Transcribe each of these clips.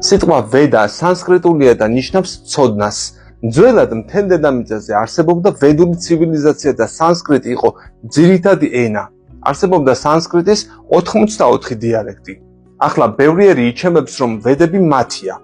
სიტყვა ვედა სანსკრიტულია და ნიშნავს ცოდნას. ძველად მთელ დედამიწაზე არსებობდა ვედური ცივილიზაცია და სანსკრიტი იყო ძირითადი ენა. არსებობდა სანსკრიტის 84 დიალექტი. ახლა ბევრიერი იჩემებს, რომ ვედები მათია.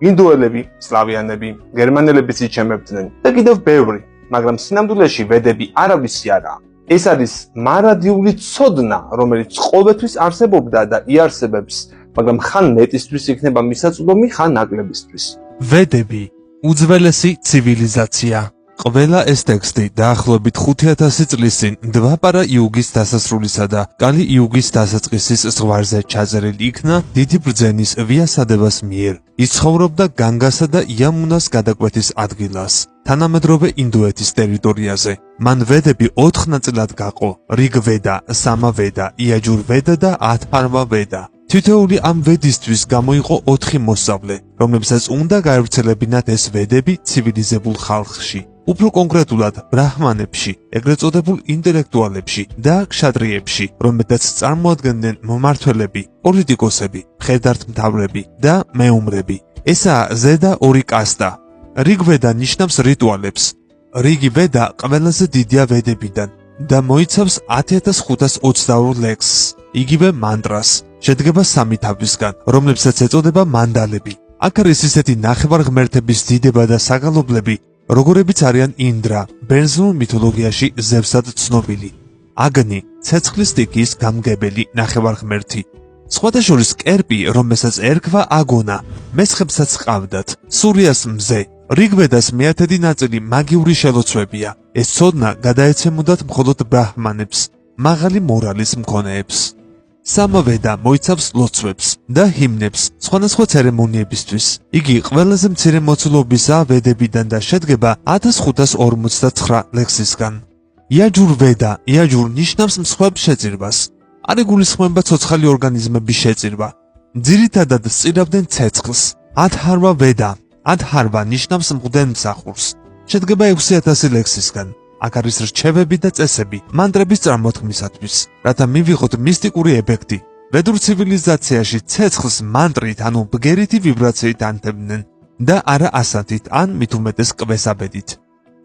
ინდუელები, სლავიანები, გერმანელებიც იჩემებდნენ და კიდევ ბევრი, მაგრამ სინამდვილეში ვედები არავისი არაა. ეს არის მარადიული ცოდნა, რომელიც ყოველთვის არსებობდა და იარსებებს, მაგრამ ხან მეტისთვის იქნება მისაწვდომი, ხან ნაკლებისთვის. ვედები უძველესი ცივილიზაცია. ყველა ეს ტექსტი დაახლოებით 5000 წლის წინ დვაპარა იუგის დასასრულისა და კალი იუგის დასაწყისის ზღვარზე ჩაწერილი იქნა დიდი ბრძენის ვიასადებას მიერ. ის ცხოვრობდა განგასა და იამუნას გადაკვეთის ადგილას, თანამედროვე ინდოეთის ტერიტორიაზე. მან ვედები 4 ნაწილად გაყო: რიგვედა, სამავედა, იაჯურვედა და ათარვა ვედა. თითოეული ამ ვედისთვის გამოიყო 4 მოსწავლე, რომლებსაც უნდა გაევრცელებინათ ეს ვედები ცივილიზებულ ხალხში. უფრო კონკრეტულად ბრაჰმანებში, ეგრეთ წოდებულ ინტელექტუალებში და ქშატრიებში, რომელთაც წარმოადგენდნენ მომმართველები, პოლიტიკოსები, მხედართმთავრები და მეომრები. ესაა ზედა 2 კასტა. რიგვედა ნიშნავს რიტუალებს. რიგი ვედა ყველაზე დიდია ვედებიდან და მოიცავს 10522 ლექსს, იგივე მანტრას. შედგება 3 თავისგან, რომლებსაც ეწოდება მანდალები. აქ არის ისეთი ნახევარღმერთების დიდება და საგალობლები, როგორებიც არიან ინდრა, ბერძნულ მითოლოგიაში ზევსად ცნობილი, აგნი, ცეცხლის სტიქიის გამგებელი ნახევარღმერთი. სხვადასხვა კერპი, რომელსაც ერქვა აგონა, მესხებსაც ყავდათ, სურიას მზე. რიგვედას მეათედი ნაწილი მაგიური შელოცვებია. ეს ცოდნა გადაეცემოდათ მხოლოდ ბრაჰმანებს, მაღალი მორალის მქონეებს. სამავედა მოიცავს ლოცვებს და ჰიმნებს სხვადასხვა ცერემონიებისთვის. იგი ყველაზე მცირე მოცულობისაა ვედებიდან და შედგება 1549 ლექსისგან. იაჯურვედა, იაჯურ ნიშნავს მსხვერპლ შეწირვას. არ იგულისხმება ცოცხალი ორგანიზმების შეწირვა. ძირითადად სწირავდნენ ცეცხლს. ათარვა ვედა, ათარვა ნიშნავს მღვდელ მსახურს. შედგება 6000 ლექსისგან. აქ არის რჩევები და წესები მანტრების წარმოთქმისათვის, რათა მივიღოთ მისტიკური ეფექტი. ვედურ ცივილიზაციაში ცეცხლს მანტრით, ანუ ბგერითი ვიბრაციით ანთებდნენ და არა ასათით, ან მით უმეტეს კვესაბედით.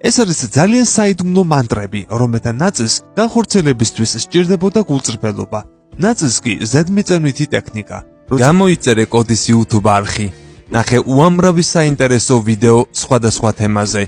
ეს არის ძალიან საიდუმლო მანტრები, რომელთა ნაწილს განხორციელებისთვის სჭირდებოდა გულწრფელობა, ნაწილს კი ზედმიწევნითი ტექნიკა. გამოიწერე კოდის YouTube არხი. ნახე უამრავი საინტერესო ვიდეო სხვადასხვა თემაზე.